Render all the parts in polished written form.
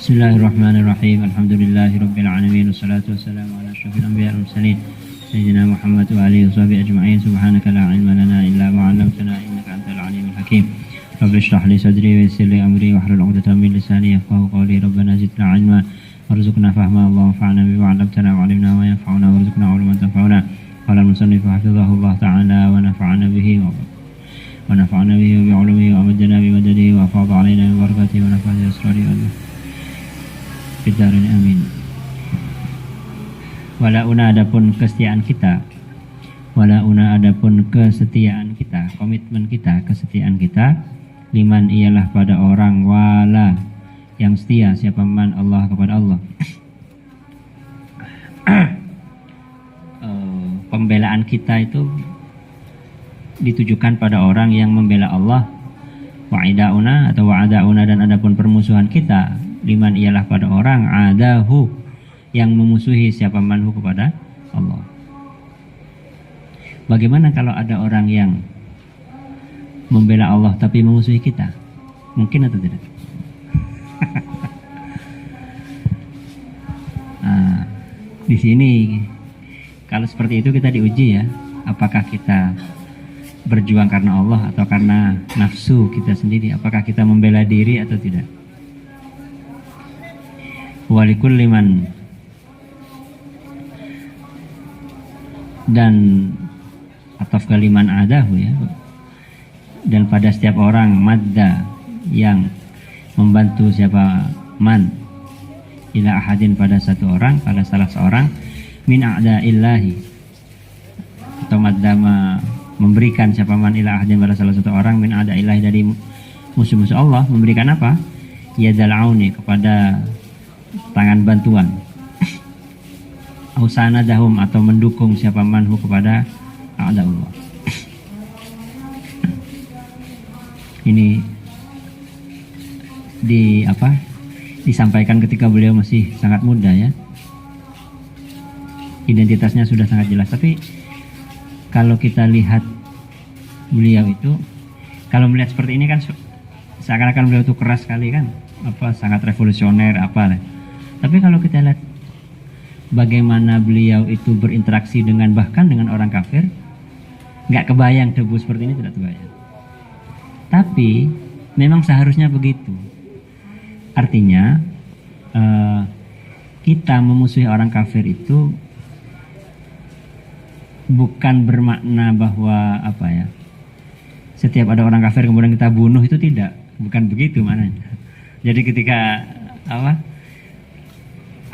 Bismillahirrahmanirrahim. Alhamdulillahirabbil alamin wassalatu wassalamu ala asyrafil anbiya'i wal mursalin sayyidina Muhammad wa alihi washabihi ajma'in. Subhanaka la ilma lana illa ma 'allamtana innaka antal alimul hakim. Rabbi shrah li sadri wa yassir li amri wahlul 'uqdatam min lisani yafqahu qawli. Rabbana zidna 'ilma warzuqna fahma. Allahumma anfa'na bima 'allamtana wa 'allimna ma yanfa'una warzuqna 'ilman tanfa'una. Qala al-musannif hafizahullah ta'ala wa nafa'ana bihi wa bi 'ulumihi wa amdana bi madadihi wa afadha 'alaina bi barakatihi wa nafa'ana bi asrarihi Fidarin amin. Walauna adapun kesetiaan kita, walauna adapun kesetiaan kita, komitmen kita, kesetiaan kita, liman ialah pada orang wala yang setia, siapa man Allah kepada Allah. Pembelaan kita itu ditujukan pada orang yang membela Allah. Wa'idauna atau wa'adauna, dan adapun permusuhan kita, liman ialah pada orang adahu yang memusuhi siapa manhu kepada Allah. Bagaimana kalau ada orang yang membela Allah tapi memusuhi kita? Mungkin atau tidak? Nah, di sini kalau seperti itu kita diuji ya, apakah kita berjuang karena Allah atau karena nafsu kita sendiri, apakah kita membela diri atau tidak. Walikul liman, dan atau kaliman adahu ya, dan pada setiap orang madda yang membantu siapa man ila ahadin pada satu orang, pada salah seorang min a'da'illahi, atau madda memberikan siapa man ila ahadin pada salah satu orang min a'da'illahi, dari musuh-musuh Allah, memberikan apa? Yadal auni, kepada tangan bantuan, ausana dahum, atau mendukung siapa manhu kepada a'da'ullah. Ini disampaikan ketika beliau masih sangat muda ya, identitasnya sudah sangat jelas. Tapi kalau kita lihat beliau itu, kalau melihat seperti ini kan seakan-akan beliau itu keras sekali kan, sangat revolusioner lah. Tapi kalau kita lihat bagaimana beliau itu berinteraksi bahkan dengan orang kafir, nggak kebayang debu seperti ini, tidak kebayang. Tapi memang seharusnya begitu. Artinya kita memusuhi orang kafir itu bukan bermakna bahwa setiap ada orang kafir kemudian kita bunuh, itu tidak, bukan begitu maknanya. Jadi ketika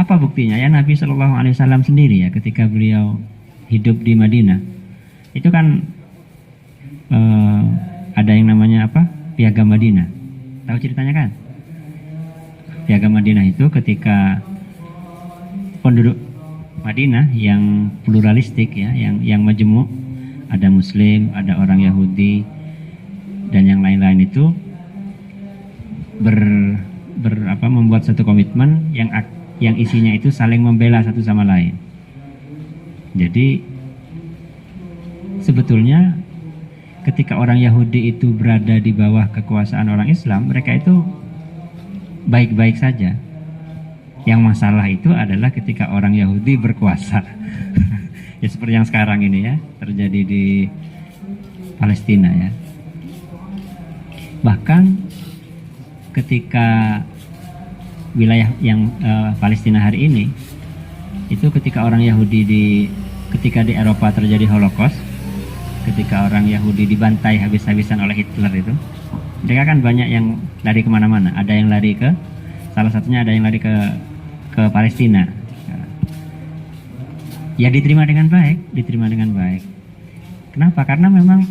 apa buktinya ya, Nabi Shallallahu Alaihi Wasallam sendiri ya, ketika beliau hidup di Madinah itu kan ada yang namanya Piagam Madinah. Tahu ceritanya kan? Piagam Madinah itu ketika penduduk Madinah yang pluralistik ya, yang majemuk, ada Muslim, ada orang Yahudi dan yang lain-lain itu membuat satu komitmen yang isinya itu saling membela satu sama lain. Jadi sebetulnya ketika orang Yahudi itu berada di bawah kekuasaan orang Islam, mereka itu baik-baik saja. Yang masalah itu adalah ketika orang Yahudi berkuasa. Ya seperti yang sekarang ini ya, terjadi di Palestina ya. Bahkan ketika wilayah yang Palestina hari ini itu, ketika orang Yahudi ketika di Eropa terjadi Holocaust, ketika orang Yahudi dibantai habis-habisan oleh Hitler itu, mereka kan banyak yang lari kemana-mana. Ada yang lari salah satunya ada yang lari ke Palestina. Ya diterima dengan baik. Kenapa? Karena memang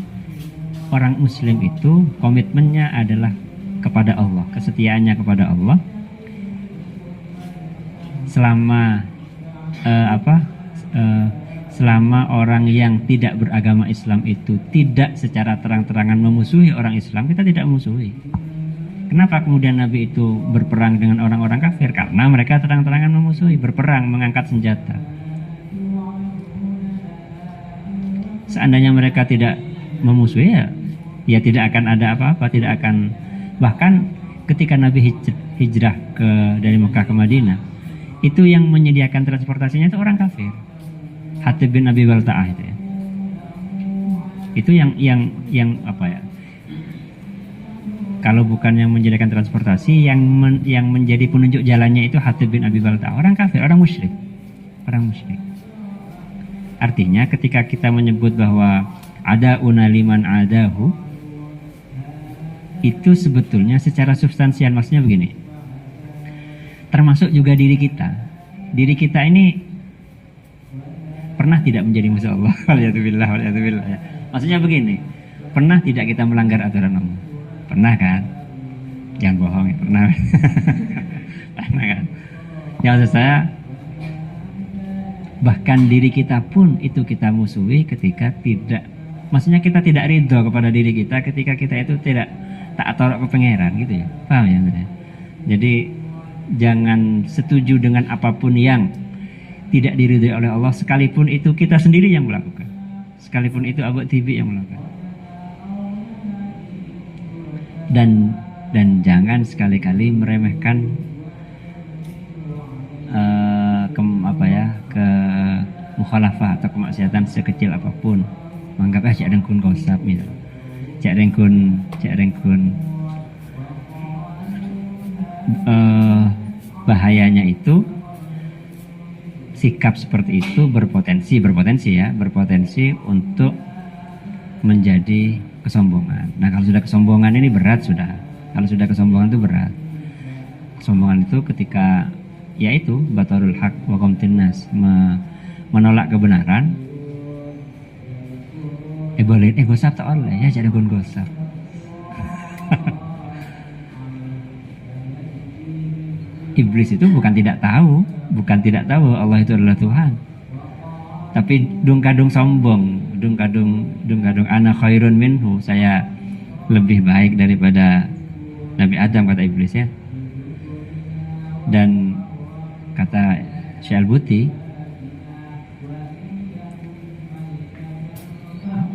orang Muslim itu komitmennya adalah kepada Allah, kesetiaannya kepada Allah. Selama orang yang tidak beragama Islam itu tidak secara terang-terangan memusuhi orang Islam, kita tidak memusuhi. Kenapa kemudian Nabi itu berperang dengan orang-orang kafir? Karena mereka terang-terangan memusuhi, berperang, mengangkat senjata. Seandainya mereka tidak memusuhi ya tidak akan ada apa-apa, tidak akan, bahkan ketika Nabi hijrah dari Mekah ke Madinah, itu yang menyediakan transportasinya itu orang kafir. Hatib bin Abi Balta'ah itu ya. Itu yang apa ya? Kalau bukan yang menyediakan transportasi, yang menjadi penunjuk jalannya itu Hatib bin Abi Balta'ah, orang kafir, orang musyrik. Artinya ketika kita menyebut bahwa ada unaliman adahu, itu sebetulnya secara substansial maksudnya begini. Termasuk juga diri kita. Diri kita ini pernah tidak menjadi musuh Allah? Waliyatubillah. Ya. Maksudnya begini, pernah tidak kita melanggar aturan Allah? Pernah kan? Jangan bohong ya, pernah. Pernah kan? Ya maksud saya, bahkan diri kita pun itu kita musuhi ketika tidak, maksudnya kita tidak ridho kepada diri kita ketika kita itu tidak tak taat ke pangeran gitu ya. Paham ya? Jadi jangan setuju dengan apapun yang tidak diridhoi oleh Allah, sekalipun itu kita sendiri yang melakukan, sekalipun itu Abu Tibi yang melakukan. Dan jangan sekali-kali meremehkan ke mukhalafah atau kemaksiatan sekecil apapun. Menganggap cak dengkun gosap gitu. Cak dengkun bahayanya itu sikap seperti itu berpotensi untuk menjadi kesombongan. Nah, kalau sudah kesombongan ini berat sudah. Kalau sudah kesombongan itu berat. Kesombongan itu ketika yaitu batarul haq wa qamtin nas, menolak kebenaran. Boleh gosap tak oleh ya, jadi gun gosap. Iblis itu bukan tidak tahu Allah itu adalah Tuhan. Tapi dung-kadung sombong, dung-kadung ana khairun minhu, saya lebih baik daripada Nabi Adam, kata iblis ya. Dan kata Syekh Al-Buti,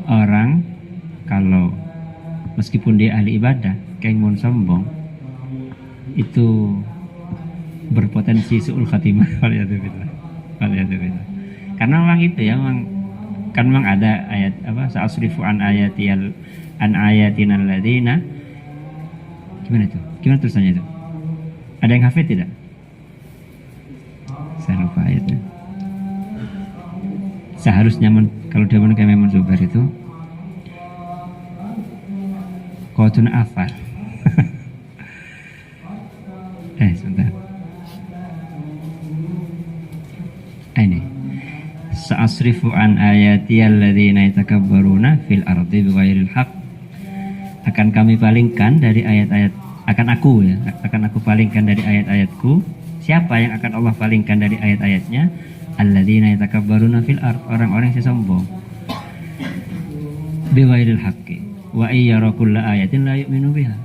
orang kalau meskipun dia ahli ibadah, keinginan sombong, itu berpotensi su'ul khatimah. Waliyatubillah. Karena memang itu ya, memang ada ayat apa, sa'asrifu an ayatina alladzina, gimana itu? Gimana tulisannya itu? Ada yang hafid tidak? Saya lupa ayatnya. Seharusnya kalau dia menulis Memon Zubair itu Qotun Afar. Sebentar. Ini sa'asrifu an ayati alladzina yatakabbaruna fil ardi bighairil haqq, akan kami palingkan dari ayat-ayat, akan aku palingkan dari ayat-ayatku. Siapa yang akan Allah palingkan dari ayat-ayatnya? Alladzina yatakabbaruna fil ard, orang-orang yang sombong. Bighairil haqqi wa iyyara kulla ayatin la yu'minu biha,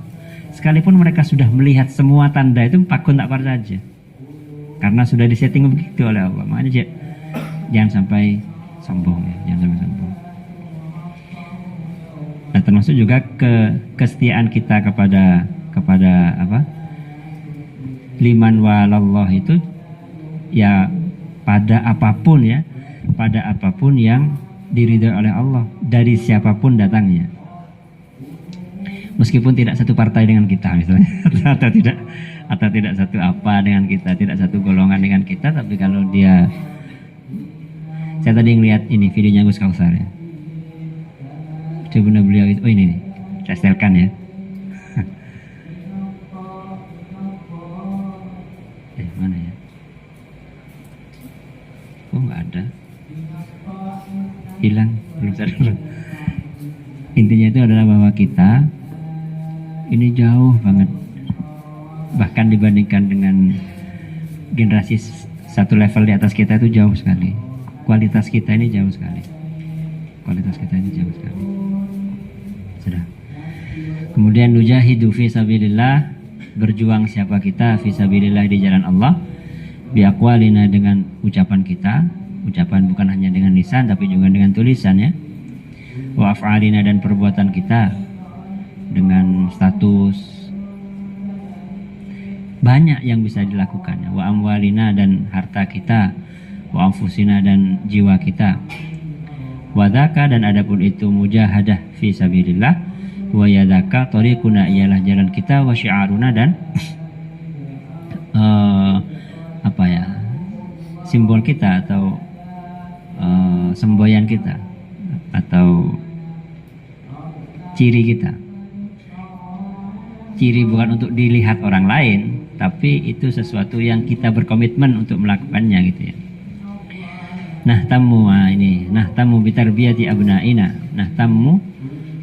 sekalipun mereka sudah melihat semua tanda itu pakun tak par saja, karena sudah disetting begitu oleh Allah. Makanya jangan sampai sombong ya, jangan sampai sombong. Nah, termasuk juga kesetiaan kita kepada apa? Liman walallah itu ya pada apapun yang diridhoi oleh Allah dari siapapun datangnya. Meskipun tidak satu partai dengan kita misalnya, atau tidak satu apa dengan kita, tidak satu golongan dengan kita, tapi kalau dia, saya tadi ngeliat ini videonya Gus Kausar ya, coba beliau itu, ini nih, saya setelkan ya. Mana ya? Oh nggak ada, hilang, belum sadar. Intinya itu adalah bahwa kita ini jauh banget, bahkan dibandingkan dengan generasi satu level di atas kita itu jauh sekali. Kualitas kita ini jauh sekali. Sudah. Kemudian nujahidu fi sabilillah, berjuang siapa kita fi sabilillah, di jalan Allah, bi aqwalina, dengan ucapan kita, ucapan bukan hanya dengan lisan tapi juga dengan tulisan ya. Wa af'alina, dan perbuatan kita, dengan status, banyak yang bisa dilakukannya. Wa amwalina, dan harta kita, wa anfusina, dan jiwa kita. Wa dzaka, dan adapun itu mujahadah fi sabilillah. Wa yadzaka tariquna, ialah jalan kita, wa syiaruna, dan simbol kita atau semboyan kita atau ciri kita. Ciri bukan untuk dilihat orang lain, tapi itu sesuatu yang kita berkomitmen untuk melakukannya gitu ya. Nahtamu bitarbiyati abnaina. Nahtamu,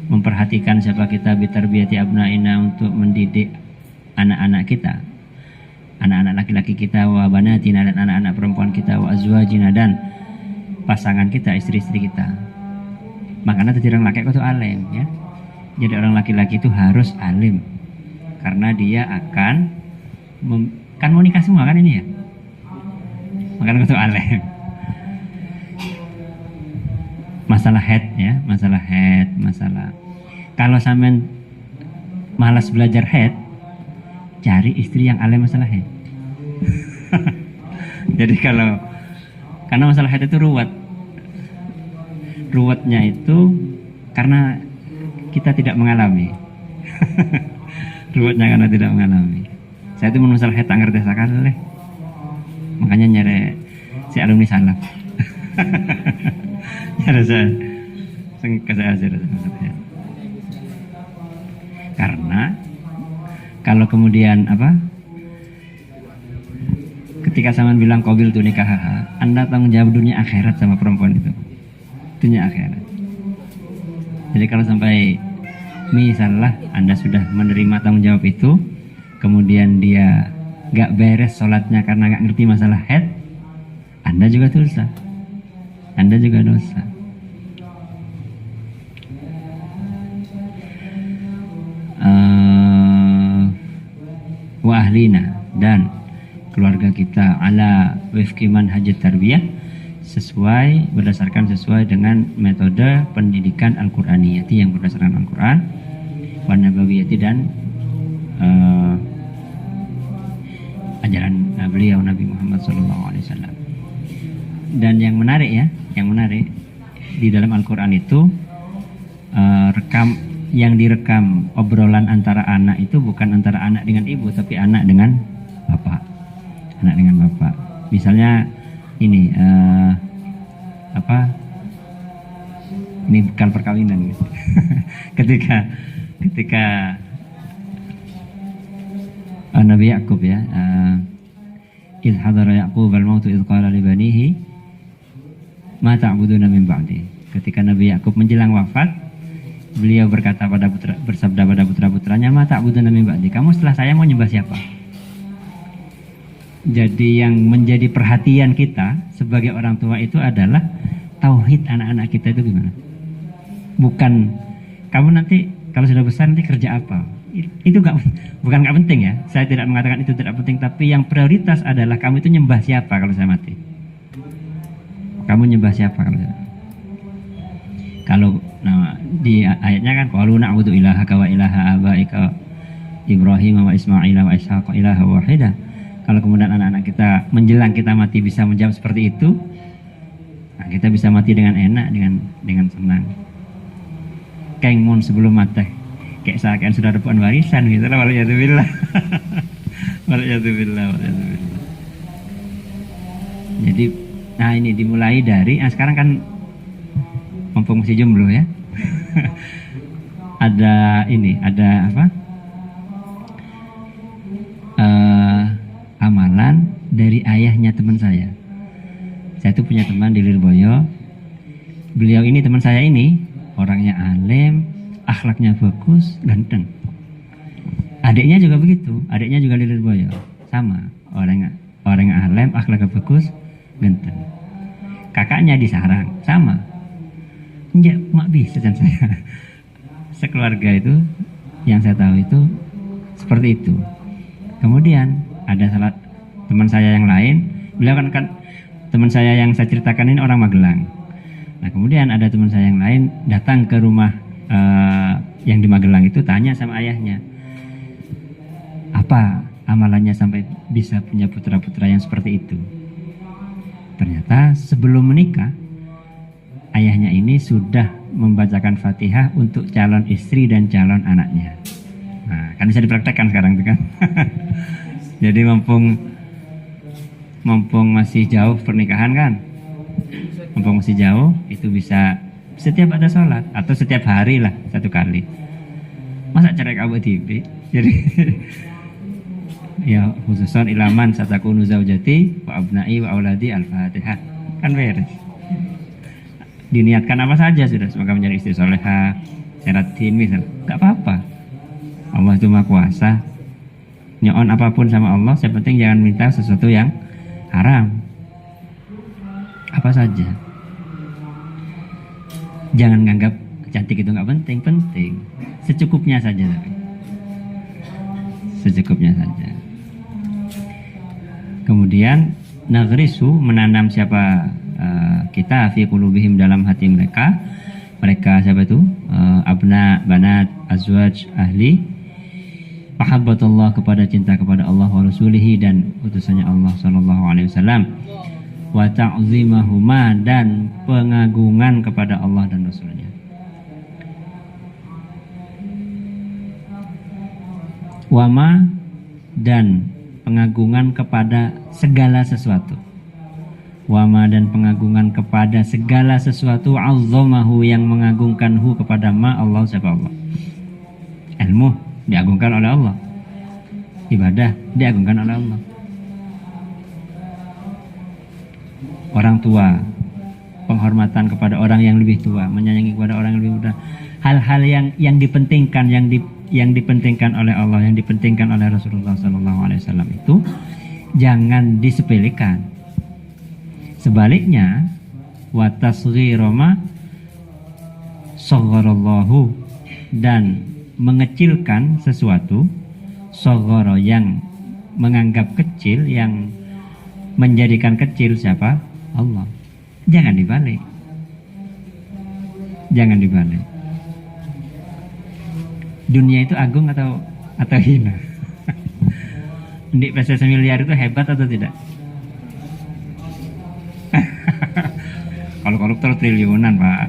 memperhatikan siapa kita, bitarbiyati abnaina, untuk mendidik anak-anak kita, anak-anak laki-laki kita, wa banatina, dan anak-anak perempuan kita, wa azwajina, dan pasangan kita, istri-istri kita. Makanya tadi orang laki itu alim ya. Jadi orang laki-laki itu harus alim, karena dia akan kan mau nikah semua kan ini ya. Makanya itu alim. Masalah kalau sampean malas belajar head, cari istri yang alim masalah head. Jadi karena masalah head itu ruwetnya itu karena kita tidak mengalami. Ruwetnya karena tidak mengalami. Saya itu masalah head tak ngerti sekali, makanya nyari si alumni salaf. Nyari saya karena kalau kemudian ketika sama bilang qabil tu nikah, Anda tanggung jawab dunia akhirat sama perempuan itu, dunia akhirat. Jadi kalau sampai misalnya Anda sudah menerima tanggung jawab itu, kemudian dia gak beres sholatnya karena gak ngerti masalah head, Anda juga dosa. Wa ahlina, dan keluarga kita, ala wifqi manhajit tarbiyah, berdasarkan dengan metode pendidikan Al-Qur'aniyati yang berdasarkan Al-Quran, wa nabawiyati, dan ajaran beliau Nabi Muhammad SAW. Dan yang menarik di dalam Al-Quran itu yang direkam obrolan antara anak itu bukan antara anak dengan ibu, tapi anak dengan bapak. Misalnya ini ini bukan perkawinan gitu. ketika Nabi Yakub ya, idh hadara Yaqub al-maut idh qala li banihi ma ta'buduna min ba'di. Ketika Nabi Yakub menjelang wafat, beliau bersabda pada putra-putranya, ma ta'buduna min ba'di, kamu setelah saya mau nyembah siapa? Jadi yang menjadi perhatian kita sebagai orang tua itu adalah tauhid anak-anak kita itu gimana? Bukan kamu nanti kalau sudah besar nanti kerja apa? Itu bukan nggak penting ya. Saya tidak mengatakan itu tidak penting, tapi yang prioritas adalah kamu itu nyembah siapa kalau saya mati. Kamu nyembah siapa kalau di ayatnya kan qalu na'budu ilahaka wa ilaha abaika Ibrahim wa Ismail wa Ishaq ilaha wahida. Kalau kemudian anak-anak kita menjelang kita mati bisa menjawab seperti itu, nah kita bisa mati dengan enak, dengan senang. Kayak mun sebelum mati kayak seakan sudah dapat warisan gitu lah, waliyadzubillah. Waliyadzubillah. Jadi ini dimulai dari sekarang kan mumpung masih jomblo ya. ada amalan dari ayahnya teman saya. Saya tuh punya teman di Lirboyo. Beliau ini, teman saya ini, orangnya alim, akhlaknya bagus, ganteng. Adiknya juga begitu, adiknya juga di Lirboyo, sama, orang alim, akhlaknya bagus, ganteng. Kakaknya di Sarang, sama. Enggak, mak bisa dan saya. Sekeluarga itu, yang saya tahu itu seperti itu. Kemudian ada salah teman saya yang lain, beliau kan teman saya yang saya ceritakan ini orang Magelang. Nah kemudian ada teman saya yang lain datang ke rumah yang di Magelang itu, tanya sama ayahnya, amalannya sampai bisa punya putra-putra yang seperti itu? Ternyata sebelum menikah, ayahnya ini sudah membacakan Fatihah untuk calon istri dan calon anaknya. Nah, kan bisa dipraktekkan sekarang itu kan. Jadi mumpung masih jauh pernikahan kan, mumpung masih jauh, itu bisa setiap ada sholat atau setiap hari lah 1 kali. Masa cerai kamu tibi? Jadi ya khususan ilaman satakunu zaujati wa abnai wa auladi al-fatihah, kan beres. Diniatkan apa saja sudah, semoga menjadi istri soleha, seratin misal, gak apa-apa. Allah itu maha kuasa. Nyoon apapun sama Allah, yang penting jangan minta sesuatu yang haram. Apa saja. Jangan nganggap cantik itu nggak penting, penting. Secukupnya saja, tapi secukupnya saja. Kemudian nagrisu, menanam siapa kita fi qulubihim, dalam hati mereka. Mereka siapa itu? Abna, banat, azwaj, ahli. Mahabbatullah, kepada cinta kepada Allah wa rasulihi, dan utusannya Allah sallallahu alaihi wasallam. Wa ta'zimahuma, dan pengagungan kepada Allah dan Rasulnya. Wama, dan pengagungan kepada segala sesuatu. Wama, dan pengagungan kepada segala sesuatu. Azzamahu, yang mengagungkanhu kepada ma, Allah, siapa Allah. Ilmu diagungkan oleh Allah, ibadah diagungkan oleh Allah. Orang tua, penghormatan kepada orang yang lebih tua, menyayangi kepada orang yang lebih muda. Hal-hal yang dipentingkan, yang dipentingkan oleh Allah, yang dipentingkan oleh Rasulullah SAW itu jangan disepelekan. Sebaliknya, wa tasghirama sagharallahu, dan mengecilkan sesuatu, saghara, yang menganggap kecil, yang menjadikan kecil siapa? Allah. Jangan dibalik. Jangan dibalik. Dunia itu agung atau hina? Ndik PSS miliar itu hebat atau tidak? Kalau koruptor triliunan, Pak.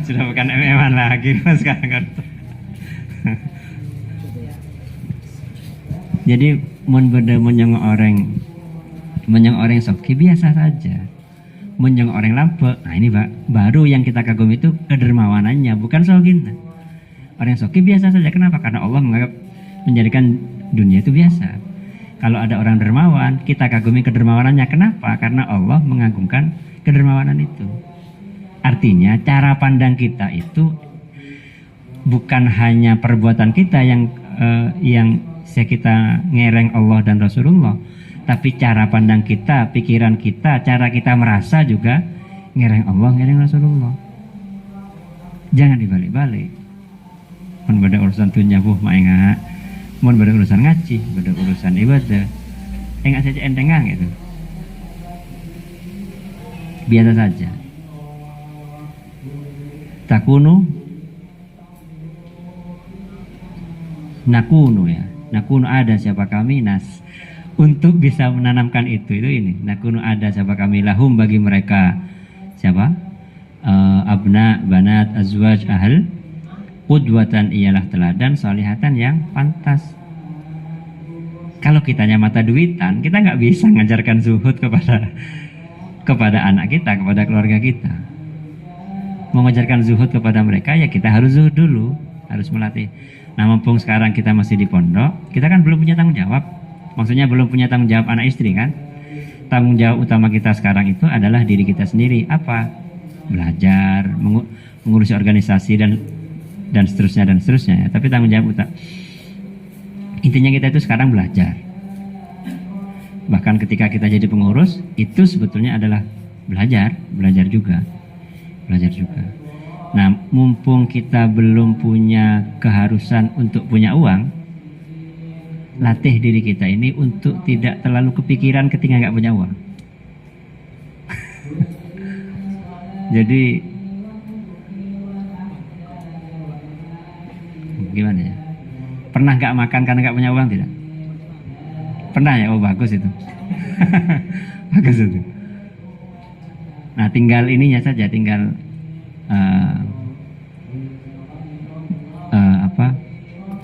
Sudah bukan MM-an lagi sekarang kan. Jadi menyong orang soki biasa saja. Menyong orang lampe. Nah ini Pak, baru yang kita kagumi itu kedermawanannya, bukan sogina. Orang soki biasa saja. Kenapa? Karena Allah menganggap, menjadikan dunia itu biasa. Kalau ada orang dermawan, kita kagumi kedermawanannya. Kenapa? Karena Allah mengagungkan kedermawanan itu. Artinya cara pandang kita itu bukan hanya perbuatan kita yang kita ngereng Allah dan Rasulullah, tapi cara pandang kita, pikiran kita, cara kita merasa juga ngereng Allah, ngereng Rasulullah. Jangan dibalik-balik. Mun pada urusan dunia maenga, mun pada urusan ngaji, pada urusan ibadah, enggak saja entengang itu. Biasa saja. Takunu, nakunu ya. Nakunu, ada siapa kami, nas, untuk bisa menanamkan itu ini. Nakunu, ada siapa kami, lahum, bagi mereka siapa? Abna, banat, azwaj, ahl. Qudwatan, ialah teladan, salihatan, yang pantas. Kalau kitanya mata duitan, kita nggak bisa ngajarkan zuhud kepada anak kita, kepada keluarga kita. Mengajarkan zuhud kepada mereka, ya kita harus zuhud dulu, harus melatih. Nah, mumpung sekarang kita masih di pondok, kita kan belum punya tanggung jawab. Maksudnya belum punya tanggung jawab anak istri kan. Tanggung jawab utama kita sekarang itu adalah diri kita sendiri. Apa? Belajar, mengurusi organisasi dan seterusnya dan seterusnya ya. Tapi tanggung jawab utama, intinya kita itu sekarang belajar. Bahkan ketika kita jadi pengurus, itu sebetulnya adalah belajar juga. Nah, mumpung kita belum punya keharusan untuk punya uang, latih diri kita ini untuk tidak terlalu kepikiran ketika nggak punya uang. Jadi gimana ya? Pernah nggak makan karena nggak punya uang tidak? Pernah ya? Oh bagus itu. Bagus itu. Nah tinggal ininya saja, tinggal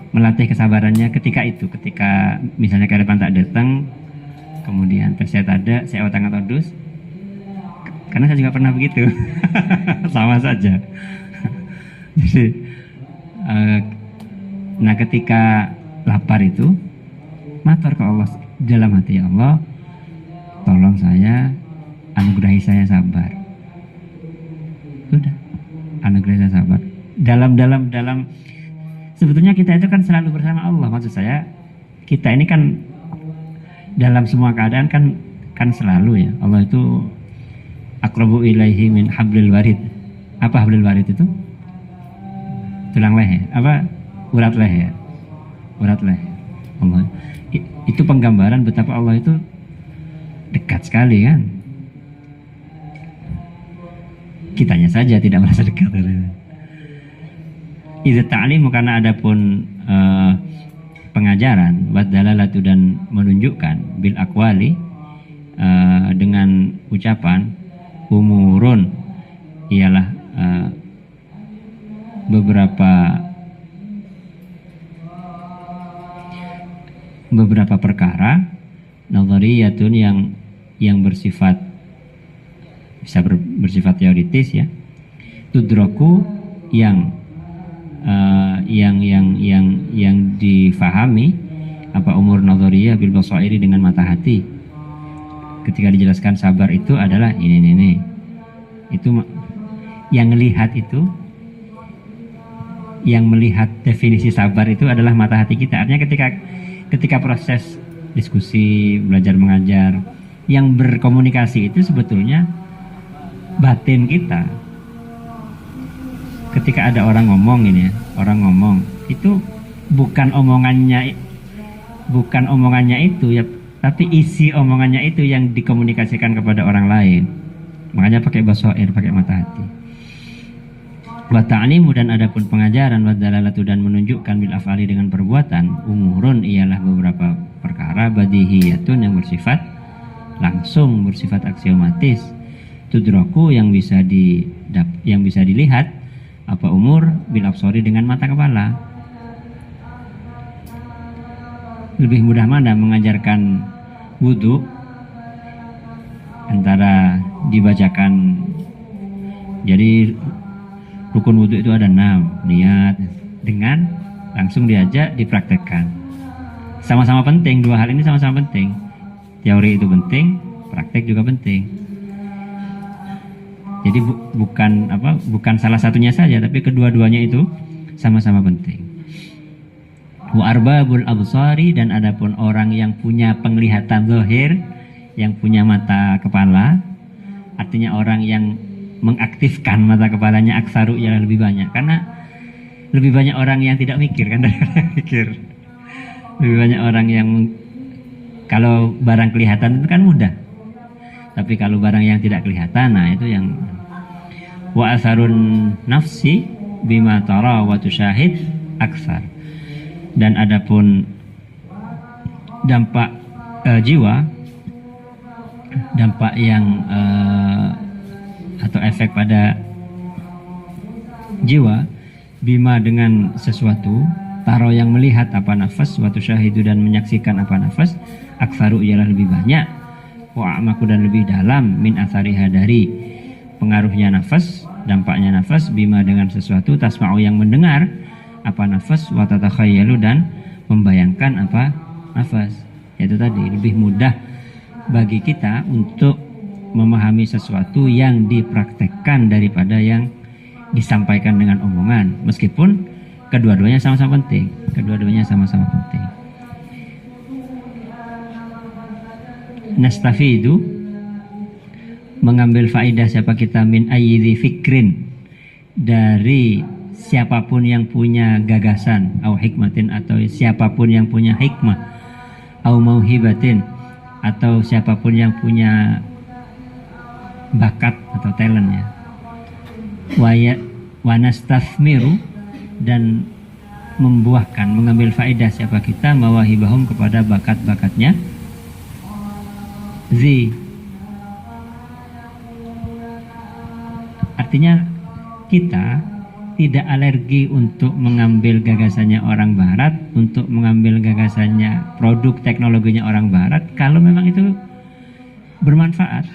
melatih kesabarannya ketika itu, ketika misalnya kehidupan tak datang, kemudian saya ada, saya otang atau dus, karena saya juga pernah begitu. Sama saja. Jadi nah ketika lapar itu matur ke Allah dalam hati, ya Allah tolong saya, anugerahi saya sabar. Sudah, anugerahi saya sabar. Dalam sebetulnya kita itu kan selalu bersama Allah. Maksud saya kita ini kan dalam semua keadaan kan selalu ya. Allah itu aqrabu ilaihi min hablil warid. Apa hablil warid itu? Tulang leher. Apa? Urat leher. Urat leher. Allah. Itu penggambaran betapa Allah itu dekat sekali kan. Kitanya saja tidak merasa dekat. Idza ta'limu, karena adapun pengajaran, wadalalatu dan menunjukkan, bil aqwali dengan ucapan, umurun ialah beberapa perkara, nadhariyatun yang bersifat bisa bersifat teoritis ya, tudraku yang difahami apa umur nadhariyah bil basairi dengan mata hati. Ketika dijelaskan sabar itu adalah ini. Itu yang melihat itu, yang melihat definisi sabar itu adalah mata hati kita. Artinya ketika proses diskusi, belajar mengajar, yang berkomunikasi itu sebetulnya batin kita. Ketika ada orang ngomong ini ya, orang ngomong itu bukan omongannya itu ya, tapi isi omongannya itu yang dikomunikasikan kepada orang lain. Makanya pakai basair, pakai mata hati. Wa ta'limu, dan adapun pengajaran, wa dalalatu dan menunjukkan, bil af'ali dengan perbuatan, umurun ialah beberapa perkara, badihiyatun yang bersifat langsung, bersifat aksiomatis, tudraku yang bisa dilihat, apa umur, bil absari dengan mata kepala. Lebih mudah mana mengajarkan wudhu, antara dibacakan, jadi rukun wudhu itu ada 6, niat, dengan langsung diajak dipraktekkan. Sama-sama penting, dua hal ini sama-sama penting. Teori itu penting, praktek juga penting. Jadi bukan salah satunya saja, tapi kedua-duanya itu sama-sama penting. Wa arbabul absari, dan adapun orang yang punya penglihatan zahir, yang punya mata kepala, artinya orang yang mengaktifkan mata kepalanya, aksaru ialah lebih banyak, karena lebih banyak orang yang tidak mikir kan daripada yang mikir. Lebih banyak orang yang kalau barang kelihatan itu kan mudah, tapi kalau barang yang tidak kelihatan, nah itu yang. Wa asarun nafsi bima tara wa tusyahid aksar, dan adapun dampak jiwa, dampak yang atau efek pada jiwa, bima dengan sesuatu, taro yang melihat apa nafas, wa tusyahidu dan menyaksikan apa nafas, aksaru ialah lebih banyak, wa amaku dan lebih dalam, min asariha dari pengaruhnya nafas, dampaknya nafas, bima dengan sesuatu, tasma'u yang mendengar apa nafas, wa tatakhayyalu dan membayangkan apa nafas. Yaitu tadi, lebih mudah bagi kita untuk memahami sesuatu yang dipraktekkan daripada yang disampaikan dengan omongan, meskipun kedua-duanya sama-sama penting. Nastafidu, mengambil faedah siapa kita, min ayyidhi fikrin, dari siapapun yang punya gagasan, au hikmatin, atau siapapun yang punya hikmah, au mauhibatin, atau siapapun yang punya bakat atau talent ya, wa nastafmiru, dan membuahkan, mengambil faedah siapa kita, mawahibahum, kepada bakat-bakatnya zi. Artinya kita tidak alergi untuk mengambil gagasannya orang barat, untuk mengambil gagasannya produk teknologinya orang barat, kalau memang itu bermanfaat.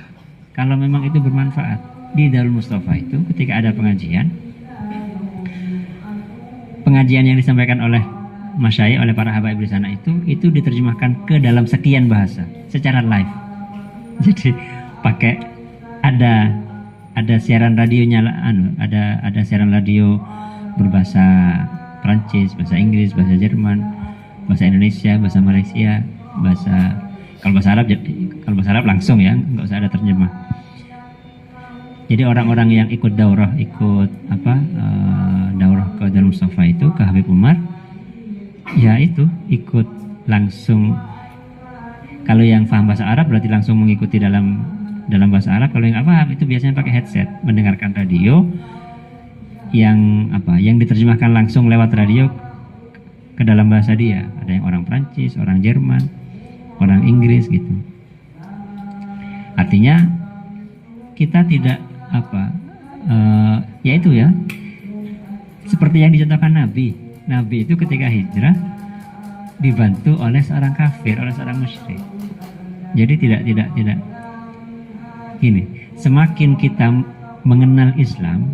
Kalau memang itu bermanfaat. Di Darul Mustafa itu ketika ada pengajian yang disampaikan oleh masyayikh, oleh para habaib di sana itu diterjemahkan ke dalam sekian bahasa secara live. Jadi pakai ada siaran radionya, ada siaran radio berbahasa Prancis, bahasa Inggris, bahasa Jerman, bahasa Indonesia, bahasa Malaysia, kalau bahasa Arab langsung ya, nggak usah ada terjemah. Jadi orang-orang yang ikut daurah ke Darul Mustafa itu, ke Habib Umar, ya itu ikut langsung. Kalau yang paham bahasa Arab berarti langsung mengikuti dalam bahasa Arab. Kalau yang nggak paham itu biasanya pakai headset, mendengarkan radio yang diterjemahkan langsung lewat radio ke dalam bahasa dia. Ada yang orang Prancis, orang Jerman, orang Inggris gitu. Artinya kita tidak yaitu ya seperti yang dicontohkan Nabi itu ketika hijrah dibantu oleh seorang kafir, oleh seorang musyrik. Jadi tidak gini, semakin kita mengenal Islam,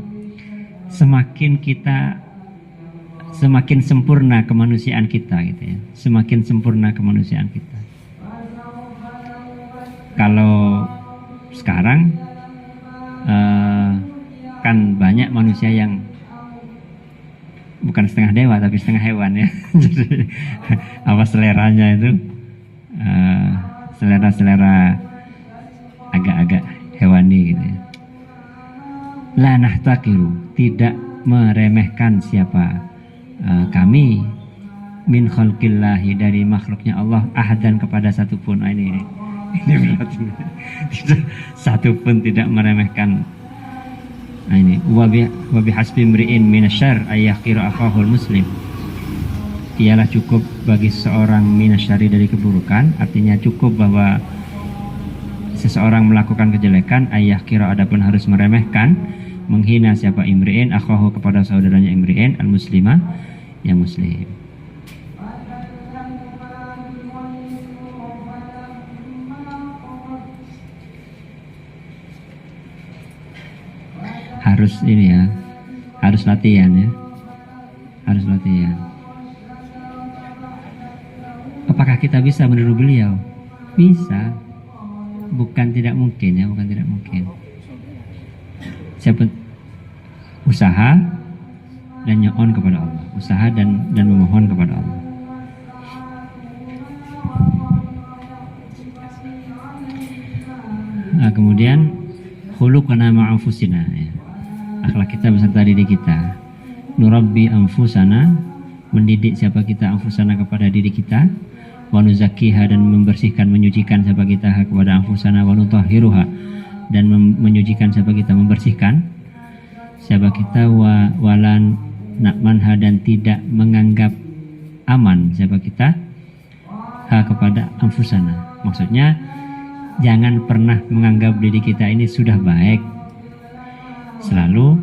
semakin sempurna kemanusiaan kita gitu ya. Semakin sempurna kemanusiaan kita. Kalau sekarang kan banyak manusia yang bukan setengah dewa tapi setengah hewan ya. Jadi seleranya itu selera agak-agak hewani gitu ya. La nahtaqiru, tidak meremehkan siapa kami min khalqillahi, dari makhluknya Allah, ahadan, kepada satupun. Ini berarti satupun tidak meremehkan. Ini wa bihasbi mri'in minasyarr ayyaqira akhahul muslim. Ialah cukup bagi seorang minasyari, dari keburukan, artinya cukup bahwa seseorang melakukan kejelekan, ayyaqira, adapun harus meremehkan, menghina siapa, imri'in akhahu, kepada saudaranya imri'in, al-muslimah, yang muslim. Harus ini ya, harus latihan ya, harus latihan. Apakah kita bisa meniru beliau? Bisa, bukan tidak mungkin ya, bukan tidak mungkin. Siapa usaha dan nyoon kepada Allah, usaha dan memohon kepada Allah. Nah, kemudian khuluqana ma'anfusina ya. Akhlak kita beserta diri kita. Nurabbi anfusana, mendidik siapa kita, anfusana, kepada diri kita. Wa nuzakkiha, dan membersihkan, menyucikan siapa kita, kepada anfusana. Wa nutahhiruha, dan menyucikan siapa kita, membersihkan siapa kita. Walan nakmanha, dan tidak menganggap aman siapa kita, kepada anfusana. Maksudnya jangan pernah menganggap diri kita ini sudah baik. Selalu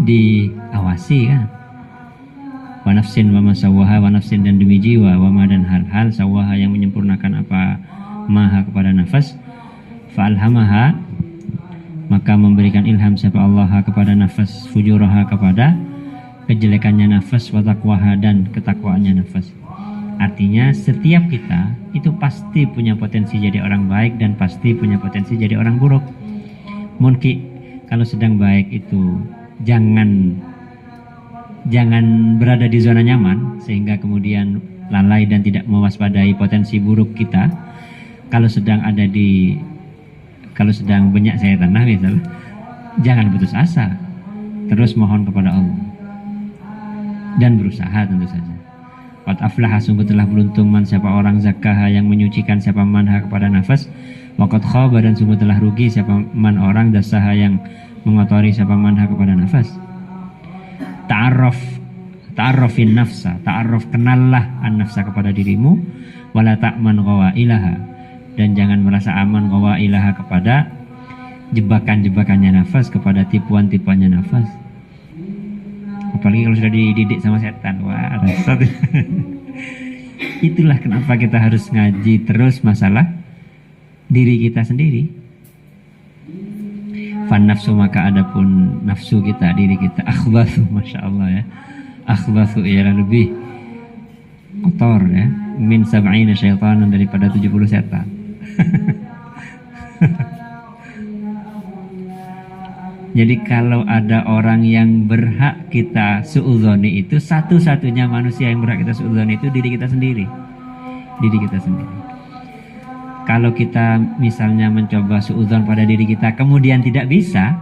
diawasi kan. Wa nafsin wa ma sawwaha, wa nafsin, dan demi jiwa, wa ma, dan hal-hal, sawwaha, yang menyempurnakan apa, maha, kepada nafas, fa alhamaha, maka memberikan ilham siapa Allah, kepada nafas, fujuraha, kepada kejelekannya nafas, wa taqwaha, dan ketakwaannya nafas. Artinya setiap kita itu pasti punya potensi jadi orang baik dan pasti punya potensi jadi orang buruk. Mungkin kalau sedang baik itu jangan berada di zona nyaman sehingga kemudian lalai dan tidak mewaspadai potensi buruk kita. Kalau sedang banyak saya tanah misalnya, jangan putus asa, terus mohon kepada Allah dan berusaha tentu saja. Qad aflaha, sungguh telah beruntung, man, siapa orang, zakkaha, yang menyucikan siapa, manha, kepada nafas. Wa qad khaba, dan sungguh telah rugi siapa, man, orang, dassaha, yang mengotori siapa, manha, kepada nafas. Ta'arrafin nafsa, ta'arraf, kenallah an nafsa, kepada dirimu. wala ta'man ghawailaha, dan jangan merasa aman ghawailaha kepada jebakan-jebakannya nafas, kepada tipuan-tipuannya nafas. Apalagi kalau sudah dididik sama setan, wah repot. Itulah kenapa kita harus ngaji terus masalah diri kita sendiri. Fan nafsu, maka adapun nafsu kita, diri kita, akhbathu, masya Allah ya, akhbathu ialah lebih kotor ya, min sab'ina syaitanan, daripada 70 setan. Jadi kalau ada orang yang berhak kita suudzoni, itu satu-satunya manusia yang berhak kita suudzoni itu diri kita sendiri. Diri kita sendiri. Kalau kita misalnya mencoba suudzon pada diri kita kemudian tidak bisa,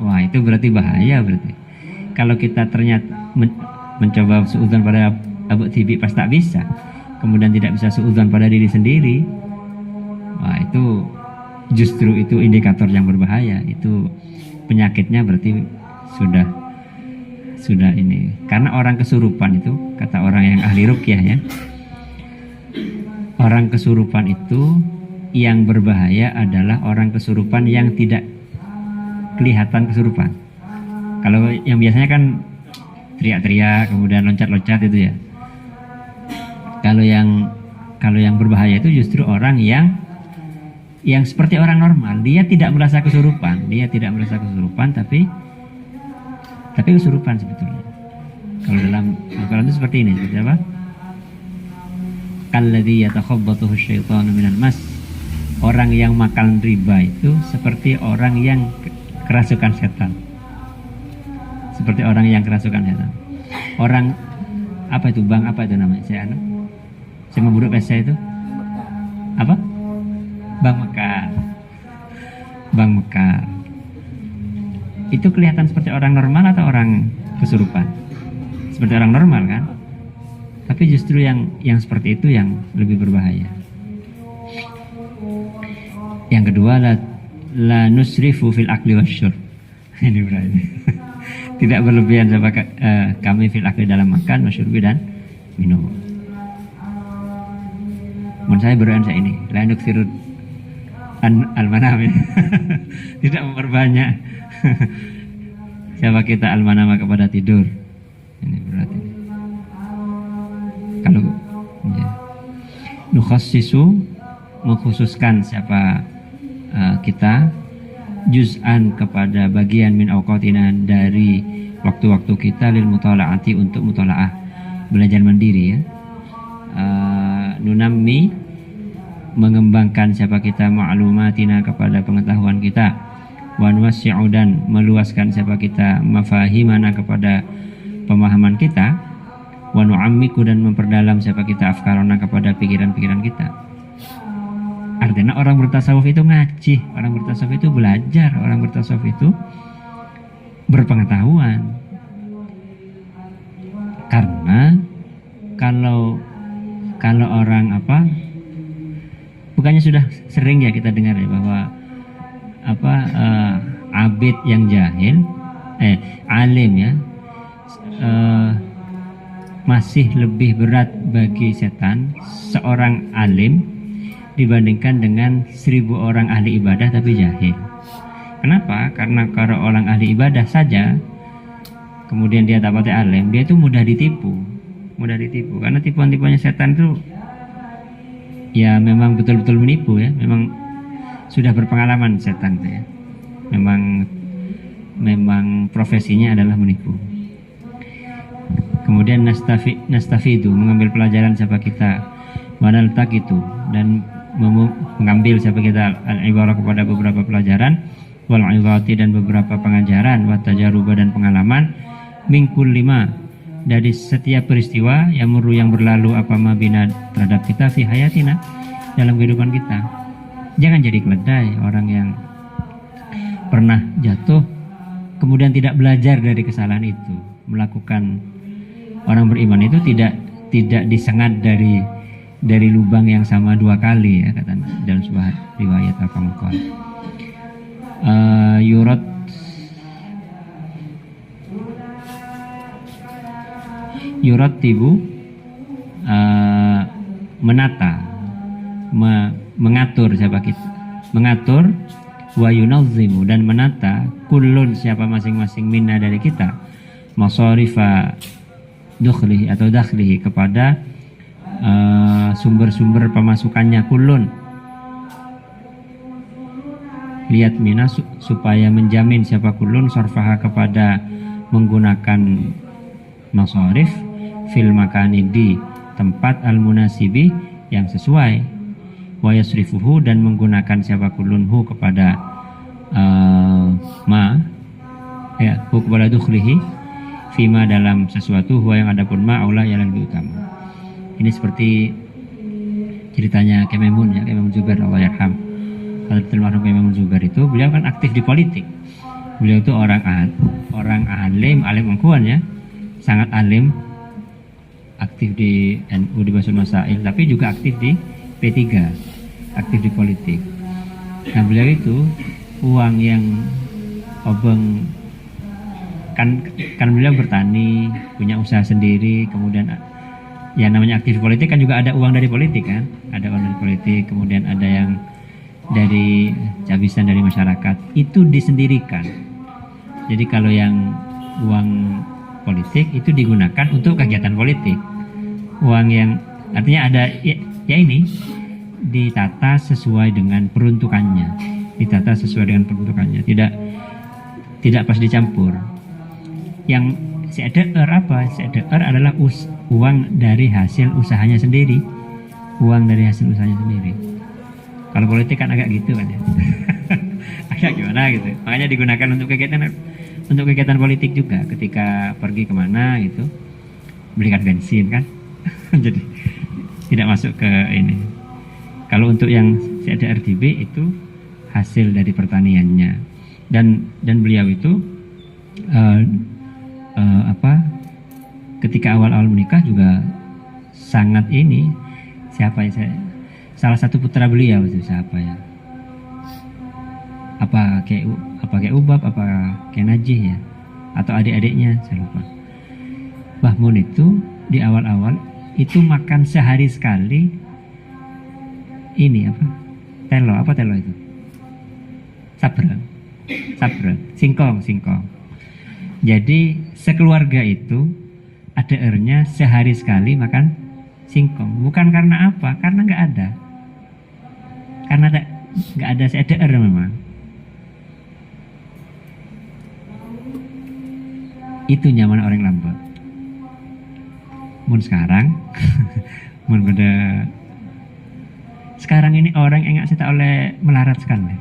wah itu berarti bahaya berarti. Kalau kita ternyata mencoba suudzon pada Abu Tibi pas tak bisa, kemudian tidak bisa suudzon pada diri sendiri, wah itu justru itu indikator yang berbahaya. Itu penyakitnya berarti sudah ini. Karena orang kesurupan itu, kata orang yang ahli ruqyah ya, orang kesurupan itu yang berbahaya adalah orang kesurupan yang tidak kelihatan kesurupan. Kalau yang biasanya kan teriak-teriak kemudian loncat-loncat itu ya. Kalau yang berbahaya itu justru orang yang seperti orang normal, dia tidak merasa kesurupan, tapi kesurupan sebetulnya. Kalau dalam Al-Quran itu seperti ini, seperti apa? Kalladzi yatakhabbathu asyaitanu minal mas. Orang yang makan riba itu seperti orang yang kerasukan setan. Seperti orang yang kerasukan setan. Orang apa itu bang, apa itu namanya? Saya memburuk saya itu apa? Bang Mekar. Itu kelihatan seperti orang normal atau orang kesurupan? Seperti orang normal kan? Tapi justru yang seperti itu yang lebih berbahaya. Yang kedua, la nusrifu fil akli wasyurb. Ini berarti tidak berlebihan kami fil akli, dalam makan, wasyurbi, dan minum. Menurut saya beruan saya ini, la nuksiru al-manam, tidak memperbanyak siapa kita al-manama kepada tidur. Ini berarti kalau ya, nukhassisu mengkhususkan siapa kita, juz'an kepada bagian min awqatina dari waktu-waktu kita, lil mutala'ati untuk mutala'ah, belajar mandiri ya. Nunammi mengembangkan siapa kita, ma'lumatina kepada pengetahuan kita, wa nuwassi'u dan meluaskan siapa kita, mafahimana kepada pemahaman kita, wa nu'ammiku dan memperdalam siapa kita, afkarana kepada pikiran-pikiran kita. Artinya orang bertasawuf itu ngaji, orang bertasawuf itu belajar, orang bertasawuf itu berpengetahuan. Karena kalau orang bukannya sudah sering ya kita dengar ya bahwa abid yang jahil, alim ya, masih lebih berat bagi setan seorang alim dibandingkan dengan 1000 orang ahli ibadah tapi jahil. Kenapa? Karena kalau orang ahli ibadah saja kemudian dia tak pakai alim, dia itu mudah ditipu karena tipuan-tipuannya setan itu ya memang betul-betul menipu ya, memang sudah berpengalaman setan itu ya, memang profesinya adalah menipu. Kemudian nastafidu mengambil pelajaran siapa kita, wanaltak itu dan mengambil siapa kita al-ibarah kepada beberapa pelajaran, wal ibati dan beberapa pengajaran, wa tajaruba dan pengalaman, mingkul 5 dari setiap peristiwa yang berlalu apa mabina terhadap kita fi hayatina dalam kehidupan kita. Jangan jadi keledai, orang yang pernah jatuh kemudian tidak belajar dari kesalahan itu. Melakukan, orang beriman itu tidak disengat dari lubang yang sama 2 kali ya, kata dalam sebuah riwayat al-Qamqal. Yurat tibu menata, mengatur siapa kita, mengatur wa yunazzimu dan menata kullun siapa masing-masing minna dari kita masarifa dukhlihi atau dakhlihi kepada sumber-sumber pemasukannya kullun. Lihat mina supaya menjamin siapa kullun sarfaha kepada menggunakan masarif fil makani di tempat al munasibi yang sesuai, wa yasrifuhu dan menggunakan siapa kulunhu kepada ma ya hu kepada dukhlihi fima dalam sesuatu huwa yang adapun ma aula yang lebih utama. Ini seperti ceritanya Kememun ya, Kememun Zubair Allah yarham. Hadzatul marhum Kememun Zubair itu beliau kan aktif di politik. Beliau itu orang alim ungguan ya, sangat alim, aktif di NU di Basul Masail, tapi juga aktif di P3, aktif di politik. Nah beliau itu uang yang obeng kan beliau bertani, punya usaha sendiri, kemudian yang namanya aktif di politik kan juga ada uang dari politik kan, ada uang dari politik, kemudian ada yang dari cabisan dari masyarakat, itu disendirikan. Jadi kalau yang uang politik itu digunakan untuk kegiatan politik, uang yang artinya ada ya ini ditata sesuai dengan peruntukannya, tidak pas dicampur. Yang CDR apa? CDR adalah uang dari hasil usahanya sendiri, Kalau politik kan agak gitu kan ya, agak gimana gitu. Makanya digunakan untuk kegiatan politik juga. Ketika pergi kemana gitu, belikan bensin kan, jadi tidak masuk ke ini. Kalau untuk yang CDRDB itu hasil dari pertaniannya, dan beliau itu ketika awal-awal menikah juga sangat ini, salah satu putra beliau itu siapa ya? Apa kayak Ubab, apa kayak Najih ya? Atau adik-adiknya saya lupa. Bahmun itu di awal-awal itu makan sehari sekali ini telo itu? Sabrang, singkong. Jadi sekeluarga itu ADR-nya sehari sekali makan singkong. Bukan karena apa? Karena nggak ada. Karena nggak ada ADR memang. Itu nyaman orang Lombok. Mun sekarang, sekarang ini orang enggak sih tak oleh melarat sekali.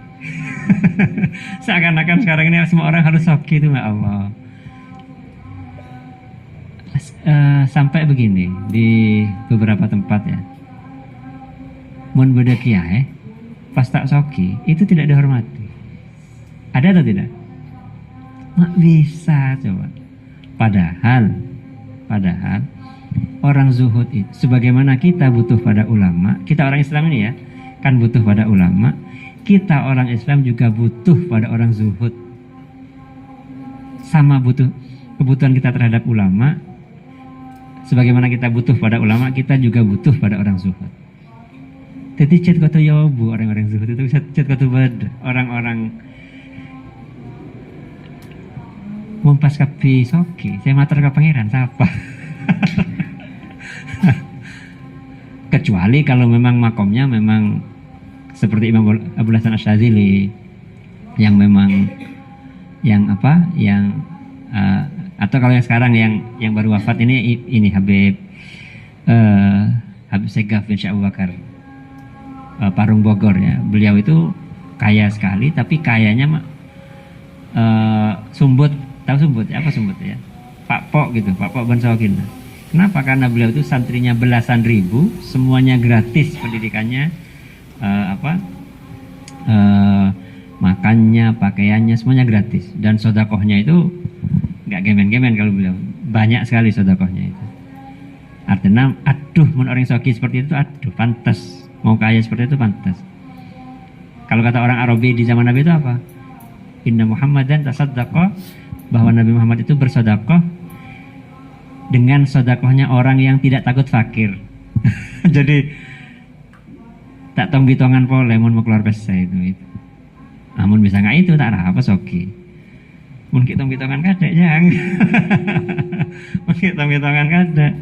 Seakan-akan sekarang ini semua orang harus soki itu, ya Allah. Sampai begini di beberapa tempat ya, mun beda kiai pas tak soki itu tidak dihormati. Ada atau tidak? Nggak bisa coba. Padahal orang zuhud itu sebagaimana kita butuh pada ulama, kita orang Islam ini ya kan butuh pada ulama, kita orang Islam juga butuh pada orang zuhud. Sama butuh kebutuhan kita terhadap ulama. Sebagaimana kita butuh pada ulama, kita juga butuh pada orang zuhud. Jadi chat kata yobu orang-orang zuhud itu chat kata bad orang-orang mumpas kapi soki. Saya mater ke pangeran siapa? Kecuali kalau memang makomnya memang seperti Imam Abul Hasan Asyadzili yang memang atau kalau yang sekarang yang baru wafat ini Habib Segaf bin Syekh Abu Bakar Parung Bogor ya. Beliau itu kaya sekali, tapi kayanya sumbut, tahu sumbut ya? Apa sumbut ya? Pak Pok gitu, Pak Pok Bansawakin. Kenapa? Karena beliau itu santrinya belasan ribu, semuanya gratis pendidikannya, makannya, pakaiannya, semuanya gratis. Dan sodakohnya itu nggak gemen-gemen kalau beliau, banyak sekali sodakohnya itu. Artinya, aduh, mun orang soki seperti itu, aduh, pantas. Mau kaya seperti itu pantas. Kalau kata orang Arabi di zaman Nabi itu apa? Inna Muhammadan tasaddaqa, bahwa Nabi Muhammad itu bersodakoh dengan sodakohnya orang yang tidak takut fakir. Jadi tak tong bitongan pole mun mau keluar pesa itu. Namun bisa nggak itu tak apa soki. Mun kita bitongan kadek jang. Mun kita bitongan kadek.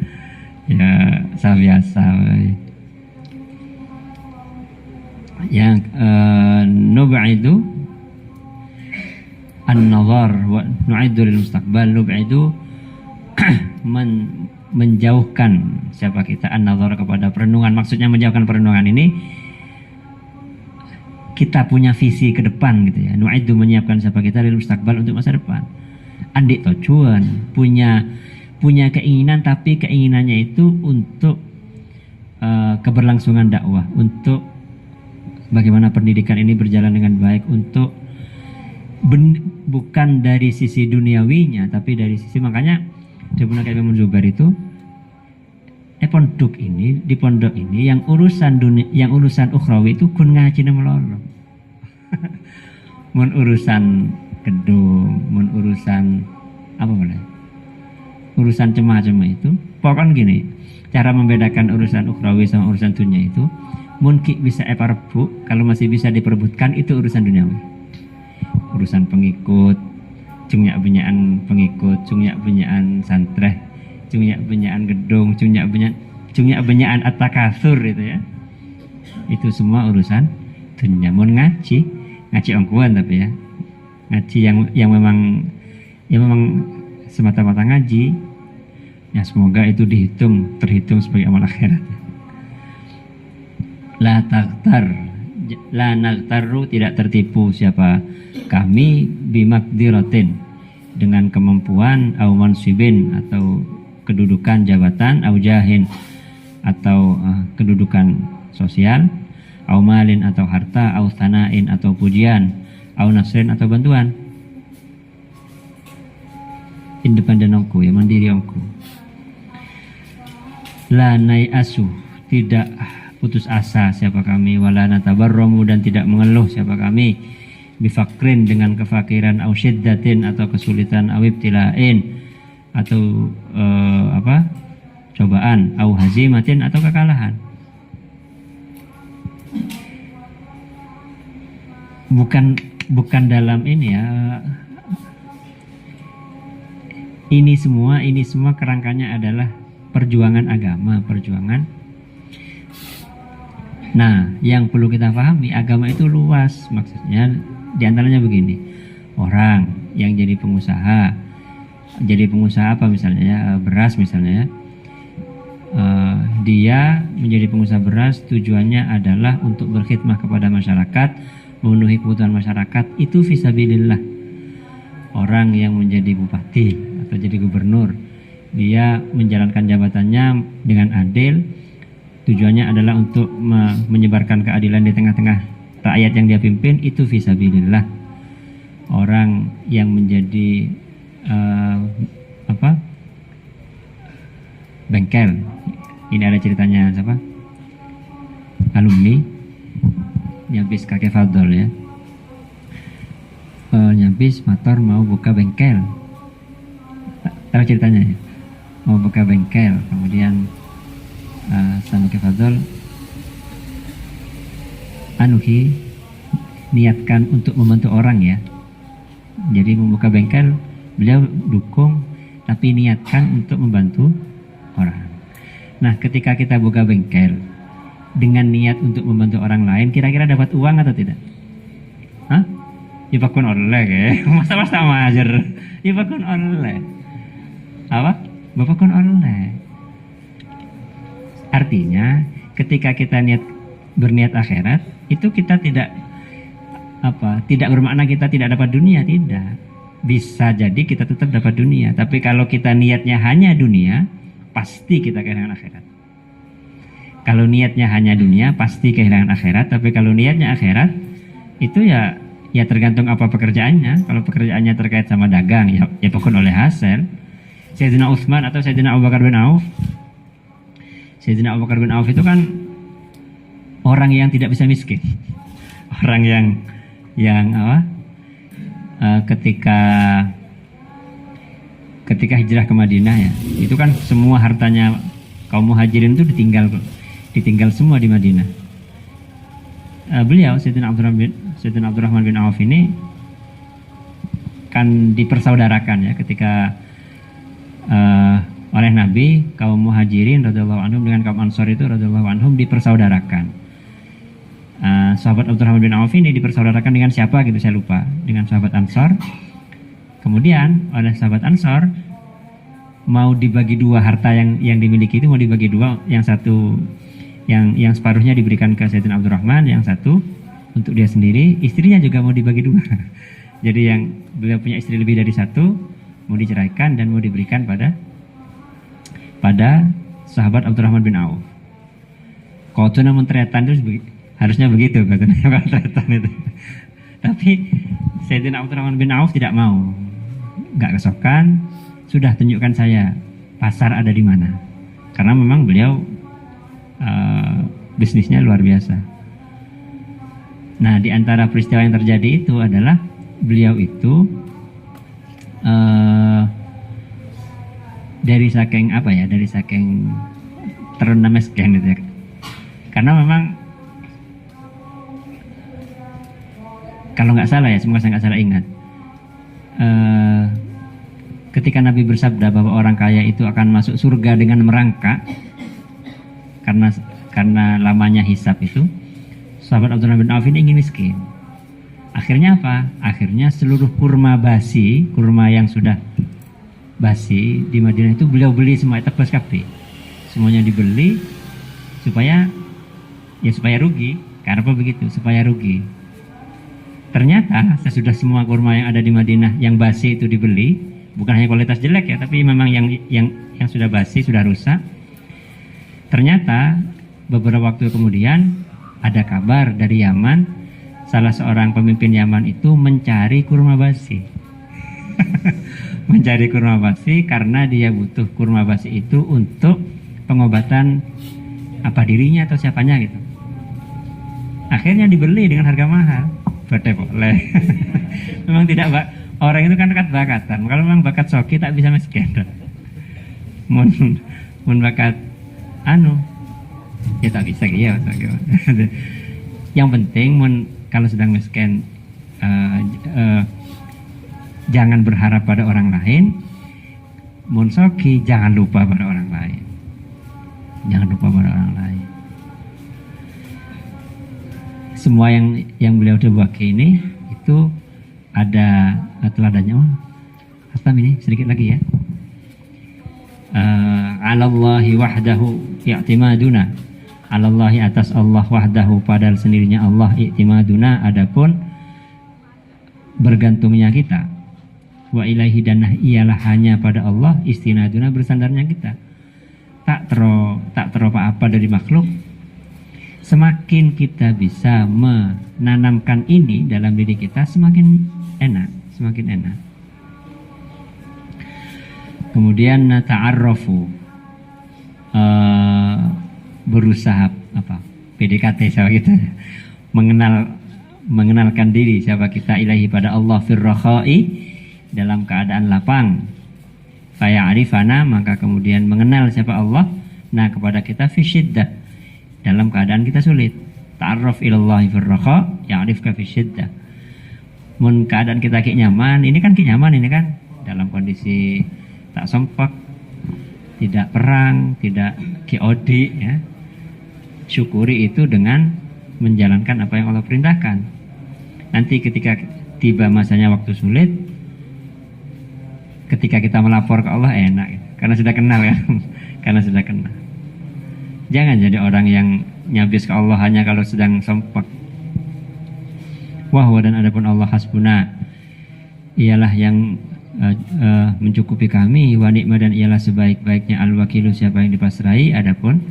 Ya biasa. Yang nub'idu an-nazar wa nu'iddu lil mustaqbal. Nub'idu menjauhkan siapa kita an-nazar kepada perenungan. Maksudnya menjauhkan perenungan ini kita punya visi ke depan gitu ya. Nu'iddu menyiapkan siapa kita lil mustaqbal untuk masa depan. Andik tujuan punya keinginan, tapi keinginannya itu untuk keberlangsungan dakwah, untuk bagaimana pendidikan ini berjalan dengan baik, untuk bukan dari sisi duniawinya, tapi dari sisi, makanya di Ibnu Qayyim Zubair itu di pondok ini yang urusan dunia, yang urusan ukhrawi itu kun ngaji melolo. Mun urusan gedung, mun urusan apa boleh? Urusan cemah-cemah itu, pokoknya gini, cara membedakan urusan ukhrawi sama urusan dunia itu, mungkin bisa rebu, kalau masih bisa diperebutkan itu urusan duniawi. Urusan pengikut, cungyak benyaan pengikut, cungyak benyaan santreh, cungyak benyaan gedung, cungyak benyaan at-takasur itu ya. Itu semua urusan dunia. Mun ngaji ongkuan tapi ya. Ngaji yang memang semata-mata ngaji, ya semoga itu terhitung sebagai amal akhirat. La nagtaru, tidak tertipu siapa kami, bimakdiratin, dengan kemampuan, au mansibin, atau kedudukan jabatan, au jahin, atau kedudukan sosial, au malin, atau harta, au thanain, atau pujian, au nasrin, atau bantuan. Independen ongku, ya mandiri ongku. La nai'asu, tidak putus asa siapa kami, wala natabarramu, dan tidak mengeluh siapa kami, bifakrin, dengan kefakiran, au syiddatin, atau kesulitan, au ibtila'in, atau cobaan, au hazimatin, atau kekalahan. Bukan dalam ini ya. Ini semua kerangkanya adalah perjuangan agama, perjuangan. Nah, yang perlu kita pahami, agama itu luas. Maksudnya diantaranya begini, orang yang jadi pengusaha apa misalnya ya, beras misalnya ya, dia menjadi pengusaha beras, tujuannya adalah untuk berkhidmah kepada masyarakat, memenuhi kebutuhan masyarakat, itu fisabilillah. Orang yang menjadi bupati atau jadi gubernur, dia menjalankan jabatannya dengan adil, tujuannya adalah untuk menyebarkan keadilan di tengah-tengah rakyat yang dia pimpin, itu fisabilillah. Orang yang menjadi bengkel, ini ada ceritanya siapa? Alumni nyabis kakek Fadol ya, nyabis motor mau buka bengkel, tahu ceritanya ya? Mau buka bengkel, kemudian sama kakek Fadol niatkan untuk membantu orang ya, jadi membuka bengkel beliau dukung, tapi niatkan untuk membantu orang. Nah, ketika kita buka bengkel dengan niat untuk membantu orang lain, kira-kira dapat uang atau tidak? Hah? Ya bakun oleh ya. Masa-masa majer. Ya bakun oleh. Apa? Bakun oleh. Artinya, ketika kita berniat akhirat, itu kita tidak bermakna kita tidak dapat dunia, tidak. Bisa jadi kita tetap dapat dunia, tapi kalau kita niatnya hanya dunia, pasti kita kehilangan akhirat. Kalau niatnya hanya dunia, pasti kehilangan akhirat. Tapi kalau niatnya akhirat, itu ya tergantung apa pekerjaannya. Kalau pekerjaannya terkait sama dagang, ya pokoknya oleh hasil. Sayyidina Utsman atau Sayyidina Abu Bakar bin Auf. Sayyidina Abu Bakar bin Auf itu kan orang yang tidak bisa miskin. Orang yang ketika hijrah ke Madinah ya, itu kan semua hartanya kaum muhajirin itu ditinggal semua di Madinah. beliau Sayyidina Abdurrahman bin Auf ini kan dipersaudarakan ya ketika oleh Nabi, kaum Muhajirin radhiyallahu anhum dengan kaum Ansor itu radhiyallahu anhum dipersaudarakan. Sahabat Abdurrahman bin Auf ini dipersaudarakan dengan siapa gitu saya lupa, dengan sahabat Ansor. Kemudian oleh sahabat Ansor mau dibagi dua harta yang dimiliki itu, mau dibagi dua, yang satu yang separuhnya diberikan ke Sayyidina Abdurrahman, yang satu untuk dia sendiri, istrinya juga mau dibagi dua. Jadi yang beliau punya istri lebih dari satu mau diceraikan dan mau diberikan pada sahabat Abdurrahman bin Auf. Kotuna mentretan itu harusnya begitu kotuna mentretan itu. Tapi Sayyidina Abdurrahman bin Auf tidak mau, nggak kesokan, sudah tunjukkan saya pasar ada di mana. Karena memang beliau bisnisnya luar biasa. Nah, di antara peristiwa yang terjadi itu adalah beliau itu dari saking terendam miskin gitu ya. Karena memang kalau nggak salah ya, semoga saya nggak salah ingat, ketika Nabi bersabda bahwa orang kaya itu akan masuk surga dengan merangkak, karena lamanya hisab itu, sahabat Abdurrahman bin Auf ini ingin miskin. Akhirnya apa? Akhirnya seluruh kurma basi, kurma yang sudah basi di Madinah itu beliau beli semua, tebas kabeh. Semuanya dibeli supaya rugi. Karena apa begitu? Supaya rugi. Ternyata sesudah semua kurma yang ada di Madinah yang basi itu dibeli, bukan hanya kualitas jelek ya, tapi memang yang sudah basi, sudah rusak. Ternyata beberapa waktu kemudian ada kabar dari Yaman, salah seorang pemimpin Yaman itu mencari kurma basi. Mencari kurma basi karena dia butuh kurma basi itu untuk pengobatan apa dirinya atau siapanya gitu. Akhirnya dibeli dengan harga mahal. Boleh. Memang tidak, orang itu kan bakatan. Kalau memang bakat soki tak bisa miskin. Mun bakat ya tak bisa ya. Yang penting kalau sedang miskin, jangan berharap pada orang lain. Mun soki jangan lupa pada orang lain. Jangan lupa pada orang lain. Semua yang beliau bagi ini itu ada teladannya. Hastam ini sedikit lagi ya. Alallahi wahdahu i'timaduna. Alallahi atas Allah wahdahu, padahal sendirinya Allah, i'timaduna adapun bergantungnya kita. Wa ilaihi, dan ialah hanya pada Allah, istinaduna bersandarnya kita. Tak tero apa dari makhluk. Semakin kita bisa menanamkan ini dalam diri kita, semakin enak. Kemudian ta'arrafu, berusaha PDKT siapa kita, mengenalkan diri siapa kita, ilahi pada Allah, firrakhai, dalam keadaan lapang, faya'rifana, maka kemudian mengenal siapa Allah, nah kepada kita, fisyiddah, dalam keadaan kita sulit. Ta'arraf ilallahi firrakha, ya'rifka fisyiddah. Mun keadaan kita nyaman, ini kan dalam kondisi tak sempak, tidak perang, tidak chaotic ya. Syukuri itu dengan menjalankan apa yang Allah perintahkan. Nanti ketika tiba masanya waktu sulit, ketika kita melapor ke Allah enak ya. Karena sudah kenal ya. Karena sudah kenal. Jangan jadi orang yang nyabis ke Allah hanya kalau sedang sempak. Wahwa, dan adapun Allah hasbuna, ialah yang mencukupi kami, wa ni'ma, dan ialah sebaik-baiknya al-wakilu, siapa yang dipasrahi, adapun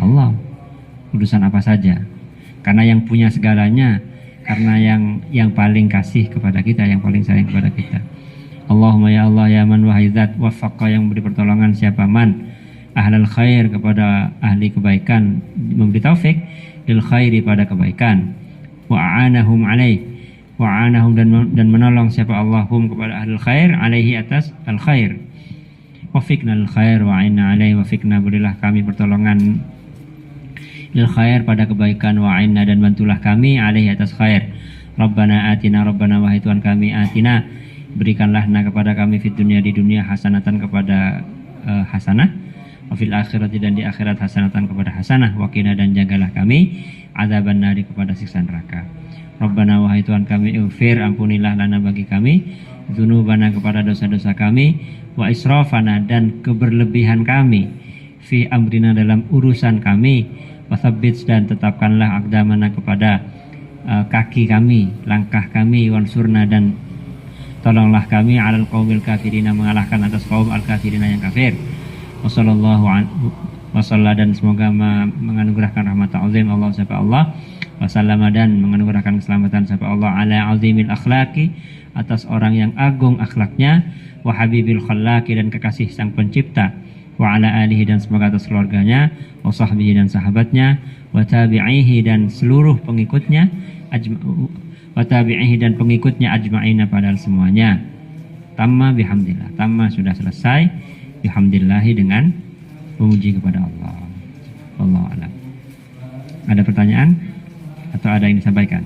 Allah, urusan apa saja. Karena yang punya segalanya, karena yang paling kasih kepada kita, yang paling sayang kepada kita. Allahumma ya Allah ya man wahizat, wafaqqa, yang beri pertolongan siapa man ahlal khair, kepada ahli kebaikan, memberi taufik lil khairi, pada kebaikan, wa a'anahum alaih, wa a'anahum, dan menolong siapa Allahum kepada ahlul khair, alaihi, atas al khair, wafiqna al khair wa a'inna alaih, wafiqna, berilah kami pertolongan lil khair pada kebaikan, wa inna dan bantulah kami alaihi atas khair. Rabbana atina, Rabbana wahai Tuhan kami, atina berikanlah kepada kami fid dunia di dunia hasanatan kepada hasanah, wa fil akhirati dan di akhirat hasanatan kepada hasanah, wa qina dan jagalah kami adzaban nari kepada siksa neraka. Rabbana wahai Tuhan kami, ighfir ampunilah lana bagi kami, dzunubana kepada dosa-dosa kami, wa israfana dan keberlebihan kami, fi amrina dalam urusan kami, wasabbit dan tetapkanlah aqdamana kepada kaki kami, langkah kami, wansurna dan tolonglah kami alal qaumil kafirina mengalahkan atas kaum al-kafirina yang kafir. Wassallallahu wasalla dan semoga menganugerahkan rahmat azim Allah sapa Allah, wasallama dan menganugerahkan keselamatan sapa Allah ala azimil akhlaqi atas orang yang agung akhlaknya, wa habibil khallaqi dan kekasih sang pencipta, wa ala alihi dan semoga atas keluarganya, wa sahbihi dan sahabatnya, wa tabi'ihi dan seluruh pengikutnya, wa tabi'ihi dan pengikutnya ajma'ina padahal semuanya. Tamma bihamdillah, tamma sudah selesai, bihamdillahi dengan memuji kepada Allah. Wallahu a'lam. Ada pertanyaan atau ada yang disampaikan?